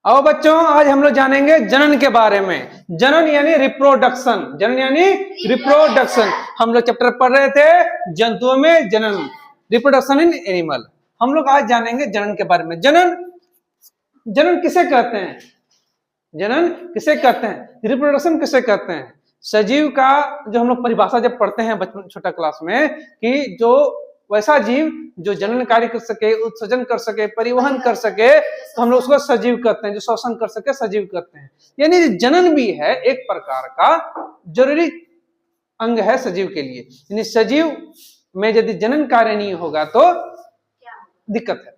आओ बच्चों, आज हम लोग जानेंगे जनन के बारे में। जनन यानी रिप्रोडक्शन, जनन यानी रिप्रोडक्शन। हम लोग चैप्टर पढ़ रहे थे जंतुओं में जनन, रिप्रोडक्शन इन एनिमल। हम लोग आज जानेंगे जनन के बारे में। जनन, जनन किसे कहते हैं? जनन किसे कहते हैं? रिप्रोडक्शन किसे कहते हैं? सजीव का जो हम लोग परिभाषा जब पढ़ते हैं बचपन छोटा क्लास में, कि जो वैसा जीव जो जनन कार्य कर सके, उत्सर्जन कर सके, परिवहन कर सके, तो हम लोग उसको सजीव कहते हैं। जो श्वसन कर सके सजीव कहते हैं। यानी जनन भी है एक प्रकार का जरूरी अंग है सजीव के लिए। यानी सजीव में यदि जनन कार्य नहीं होगा तो दिक्कत है।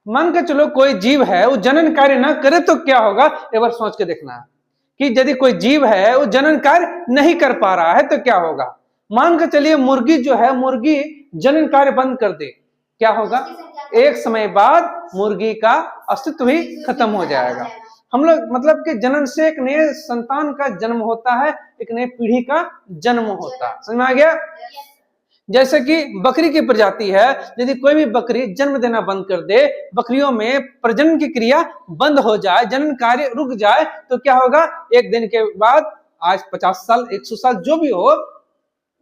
मान के चलो कोई जीव है वो जनन कार्य ना करे तो क्या होगा, एक बार सोच के देखना है कि यदि कोई जीव है वो जनन कार्य नहीं कर पा रहा है तो क्या होगा। मान के चलिए मुर्गी जो है, मुर्गी जनन कार्य बंद कर दे, क्या होगा? एक समय बाद मुर्गी का अस्तित्व ही खत्म हो जाएगा। हम लोग मतलब कि जनन से एक नए संतान का जन्म होता है, एक नई पीढ़ी का जन्म होता है। समझ में आ गया? जैसे कि बकरी की प्रजाति है, यदि कोई भी बकरी जन्म देना बंद कर दे, बकरियों में प्रजनन की क्रिया बंद हो जाए, जनन कार्य रुक जाए, तो क्या होगा? एक दिन के बाद, आज 50 साल 100 साल जो भी हो,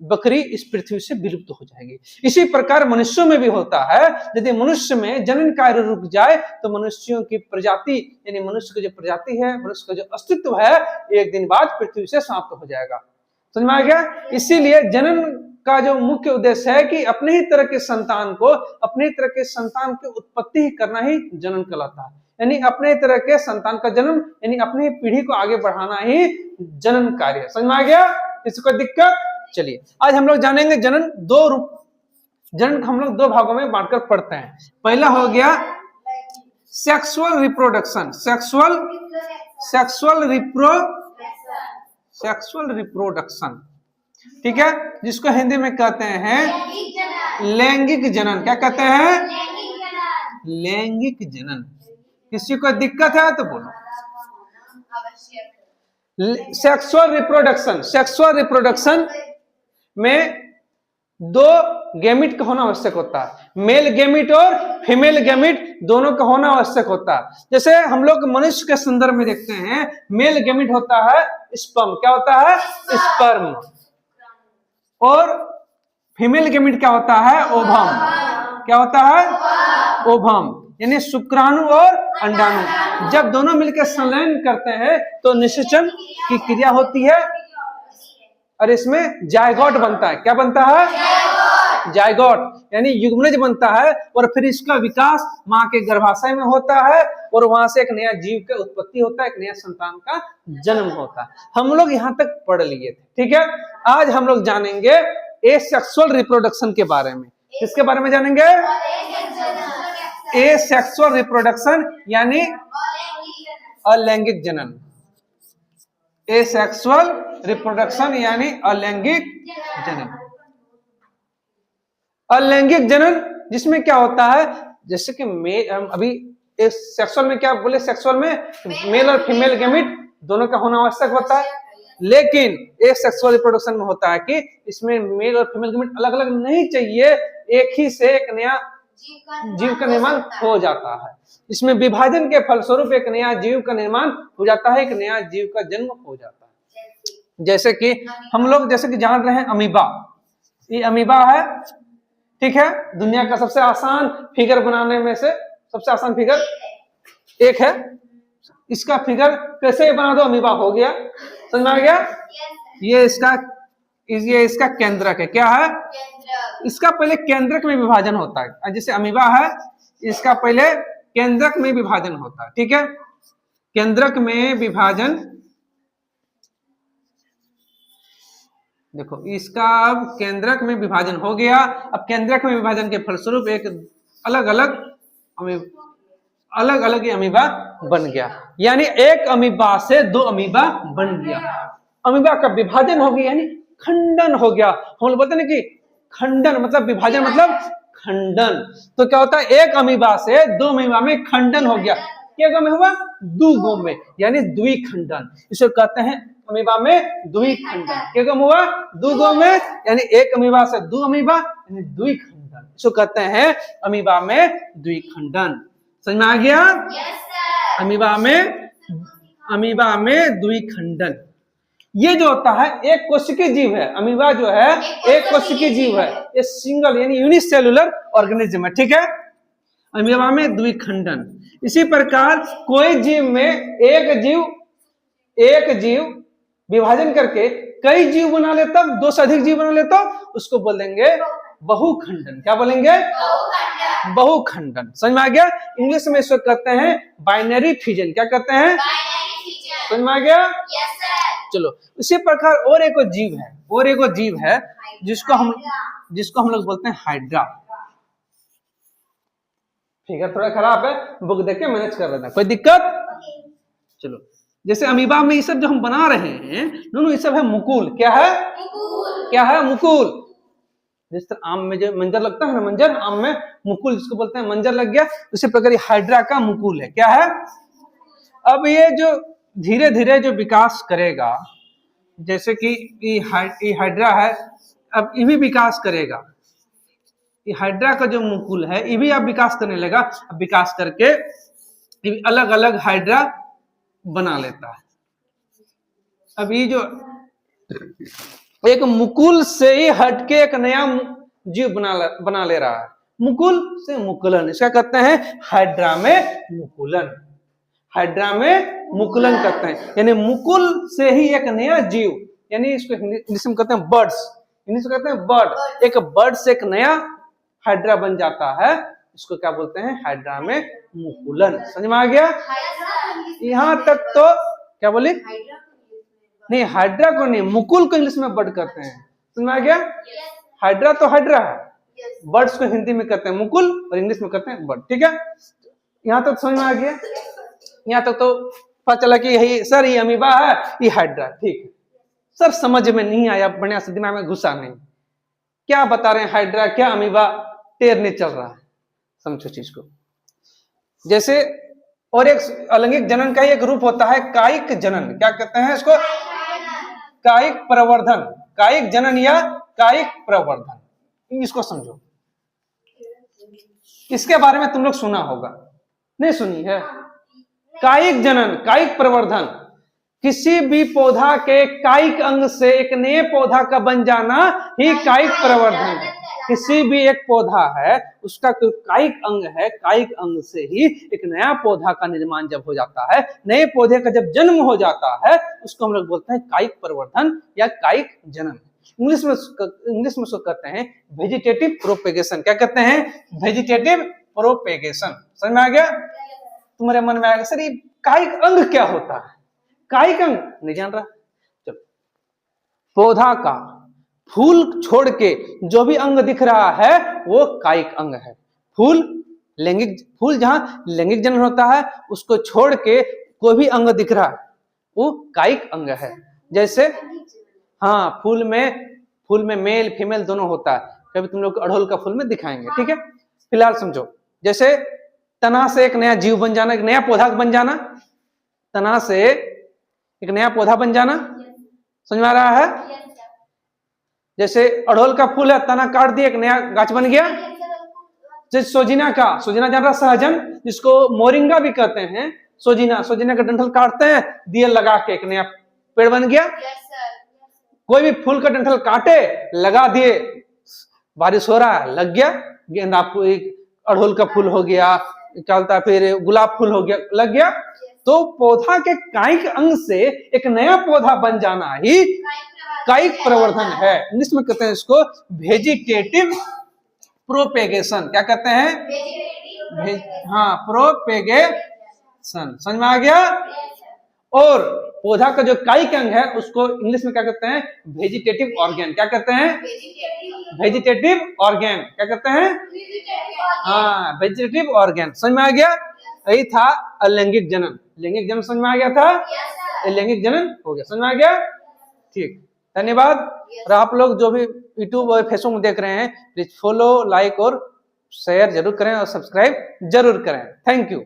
बकरी इस पृथ्वी से विलुप्त हो जाएगी। इसी प्रकार मनुष्यों में भी होता है। यदि मनुष्य में जनन कार्य रुक जाए तो मनुष्यों की प्रजाति, यानी मनुष्य की जो प्रजाति है, मनुष्य का जो अस्तित्व है, एक दिन बाद पृथ्वी से समाप्त हो जाएगा। समझ में आ गया? इसीलिए जनन का जो मुख्य उद्देश्य है कि अपने ही तरह के संतान को, अपने ही तरह के संतान की उत्पत्ति करना ही जनन कहलाता है। यानी अपने तरह के संतान का जन्म, यानी अपनी पीढ़ी को आगे बढ़ाना ही जनन कार्य है। समझ में आ गया? किसी को दिक्कत? चलिए आज हम लोग जानेंगे जनन दो रूप। जनन हम लोग दो भागों में बांटकर पढ़ते हैं। पहला हो गया सेक्सुअल रिप्रोडक्शन, सेक्सुअल रिप्रोडक्शन, ठीक है, जिसको हिंदी में कहते हैं लैंगिक जनन। क्या कहते हैं? लैंगिक जनन। किसी को दिक्कत है तो बोलो। सेक्सुअल रिप्रोडक्शन में दो गैमिट का होना आवश्यक होता है। मेल गैमिट और फीमेल गैमिट दोनों का होना आवश्यक होता है। जैसे हम लोग मनुष्य के संदर्भ में देखते हैं, मेल गैमिट होता है स्पर्म। क्या होता है? स्पर्म। और फीमेल गैमिट क्या होता है? ओवम। क्या होता है? ओवम, यानी शुक्राणु और अंडाणु। जब दोनों मिलकर संलयन करते हैं तो निषेचन की क्रिया होती है और इसमें जायगोट बनता है। क्या बनता है? जायगोट, यानी युग्मनज बनता है। और फिर इसका विकास मां के गर्भाशय में होता है और वहां से एक नया जीव का उत्पत्ति होता है, एक नया संतान का जन्म होता है। हम लोग यहाँ तक पढ़ लिए थे, ठीक है। आज हम लोग जानेंगे एसेक्सुअल रिप्रोडक्शन के बारे में। किसके बारे में जानेंगे? एसेक्सुअल रिप्रोडक्शन यानी अलैंगिक जनन। एसेक्सुअल रिप्रोडक्शन यानी अलैंगिक जनन। अलैंगिक जनन जिसमें क्या होता है, जैसे कि अभी सेक्सुअल में क्या बोले, सेक्सुअल में मेल और फीमेल गैमिट दोनों का होना आवश्यक होता है। लेकिन एसेक्सुअल रिप्रोडक्शन में होता है कि इसमें मेल और फीमेल गैमिट अलग अलग नहीं चाहिए, एक ही से एक नया जीव का निर्माण हो जाता है। इसमें विभाजन के फलस्वरूप एक नया जीव का निर्माण हो जाता है, एक नया जीव का जन्म हो जाता है। जैसे कि हम लोग जैसे कि जान रहे हैं अमीबा, ये अमीबा है, ठीक है। दुनिया का सबसे आसान फिगर बनाने में से सबसे आसान फिगर एक है। इसका फिगर कैसे बना दो, अमीबा हो गया। समझ में आ गया? ये इसका केंद्रक है। क्या है? इसका पहले केंद्रक में विभाजन होता है। जैसे अमीबा है, इसका पहले केंद्रक में विभाजन होता है, ठीक है। केंद्रक में विभाजन, देखो इसका अब केंद्रक में विभाजन हो गया। अब केंद्रक में विभाजन के फलस्वरूप एक अलग अलग अमीबा बन गया। यानी एक अमीबा से दो अमीबा बन गया। अमीबा का विभाजन हो गया यानी खंडन हो गया। हम लोग बोलते हैं ना कि खंडन मतलब विभाजन मतलब खंडन। तो क्या होता है, एक अमीबा से दो अमीबा में खंडन हो गया। क्या गो में हुआ? दो गो में, यानी द्विखंडन। इसे कहते हैं अमीबा में द्विखंडन। क्या गो हुआ? दो गो में, यानी एक अमीबा से दो अमीबा यानी द्विखंडन। इसे कहते हैं अमीबा में द्विखंडन। समझ में आ गया? अमीबा में द्विखंडन। ये जो होता है एक कोशिकीय जीव है, अमीबा जो है एक कोशिकीय जीव है, ये सिंगल यानी यूनिसेलुलर ऑर्गेनिज्म है, ठीक है। अमीबा में द्विखंडन। इसी प्रकार कोई जीव में एक जीव विभाजन करके कई जीव बना लेता, दो से अधिक जीव बना लेता, उसको बोलेंगे बहुखंडन। क्या बोलेंगे? बहुखंडन। समझ में आ गया? इंग्लिश में इसको कहते हैं बाइनरी फिजन। क्या कहते हैं? समझ में आ गया? चलो, इसी प्रकार और एक जीव है जिसको हम लोग बोलते हैं हाइड्रा। फिगर थोड़ा खराब है, बुक देख के मैनेज कर लेना, कोई दिक्कत? चलो, जैसे अमीबा में ये सब जो हम बना रहे हैं, दोनों ये सब है मुकुल। क्या है? क्या है? मुकुल। जिस तरह आम में जो मंजर लगता है ना, मंजर, आम में मुकुल जिसको बोलते हैं, मंजर लग गया, उसी प्रकार ये हाइड्रा का मुकुल है। क्या है? अब ये जो धीरे धीरे जो विकास करेगा, जैसे कि ये हाइड्रा है, अब ये भी विकास करेगा। ये हाइड्रा का जो मुकुल है ये भी अब विकास करने लगा। अब विकास करके अलग अलग हाइड्रा बना लेता है। अब ये जो एक मुकुल से ही हटके एक नया जीव बना ले रहा है, मुकुल से मुकुलन, इसका कहते हैं हाइड्रा में मुकुलन। हाइड्रा में मुकुलन कहते हैं, यानी मुकुल से ही एक नया जीव, यानी इसको इंग्लिश में कहते हैं बर्ड्स, इंग्लिश में कहते हैं बर्ड। एक बर्ड से एक नया हाइड्रा बन जाता है, इसको क्या बोलते हैं? हाइड्रा में मुकुलन। समझ में आ गया? यहाँ तक तो क्या बोले? नहीं, हाइड्रा को नहीं, मुकुल को इंग्लिश में बर्ड कहते हैं। समझ में आ गया? हाइड्रा तो हाइड्रा है, बर्ड्स को हिंदी में कहते हैं मुकुल और इंग्लिश में कहते हैं बर्ड। ठीक है, यहाँ तक समझ में आ गया? यहाँ तक तो पता चला कि यही सर ये अमीबा है, ये हाइड्रा। ठीक है सर, समझ में नहीं आया, बढ़िया से दिमाग में घुसा नहीं, क्या बता रहे हैं हाइड्रा क्या अमीबा, टेर नहीं चल रहा है। समझो चीज को। जैसे और एक अलैंगिक जनन का एक रूप होता है कायिक जनन। क्या कहते हैं इसको? कायिक प्रवर्धन, कायिक जनन या कायिक प्रवर्धन, इसको समझो। इसके बारे में तुम लोग सुना होगा, नहीं सुनी है? कायिक जनन, कायिक प्रवर्धन, किसी भी पौधा के कायिक अंग से एक नए पौधा का बन जाना ही कायिक प्रवर्धन है। किसी भी एक पौधा है, उसका कोई कायिक अंग है, कायिक अंग से ही एक नया पौधा का निर्माण जब हो जाता है, नए पौधे का जब जन्म हो जाता है, उसको हम लोग बोलते हैं कायिक प्रवर्धन या कायिक जनन। इंग्लिश में उसको कहते हैं वेजिटेटिव प्रोपेगेशन। क्या कहते हैं? Vegetative propagation. समझ में आ गया? तुम्हारे मन में आएगा सर ये कायिक अंग क्या होता है? कायिक अंग नहीं जान रहा? चलो, पौधा का फूल छोड़ के जो भी अंग दिख रहा है वो कायिक अंग है। फूल जहां लैंगिक जनन होता है, उसको छोड़ के कोई भी अंग दिख रहा है वो कायिक अंग है। जैसे हाँ, फूल में मेल फीमेल दोनों होता है, कभी तुम लोग अड़हुल का फूल में दिखाएंगे। ठीक है, फिलहाल समझो। जैसे तना से एक नया जीव बन जाना, एक नया पौधा बन जाना, तना से एक नया पौधा बन जाना, समझ में आ रहा है? जैसे अड़हुल का फूल है, तना काट दिया, एक नया गाछ बन गया। जैसे सोजिना जान रहा, सहजन जिसको मोरिंगा भी कहते हैं, सोजिना का डंठल काटते हैं, दिए लगा के एक नया पेड़ बन गया। कोई भी फूल का डंठल काटे, लगा दिए, बारिश हो रहा है, लग गया गेंदा फूल, अड़हुल का फूल हो गया, क्या बोलता है, फिर गुलाब फूल हो गया, लग गया। तो पौधा के कायिक अंग से एक नया पौधा बन जाना ही कायिक प्रवर्धन है। इंग्लिश में कहते हैं इसको वेजिटेटिव प्रोपेगेशन। क्या कहते हैं? हाँ, प्रोपेगेशन। समझ में आ गया? और पौधा का जो कायिक अंग है उसको इंग्लिश में क्या कहते हैं? Vegetative organ. क्या कहते हैं? Vegetative organ. क्या कहते हैं? हाँ, वेजिटेटिव ऑर्गेन। समझ में आ गया? यही था अलैंगिक जनन। लैंगिक जनन समझ में आ गया था, लैंगिक जनन हो गया। समझ में आ गया? ठीक, धन्यवाद। और आप लोग जो भी यूट्यूब और फेसबुक में देख रहे हैं, प्लीज फॉलो, लाइक और शेयर जरूर करें और सब्सक्राइब जरूर करें। Thank you.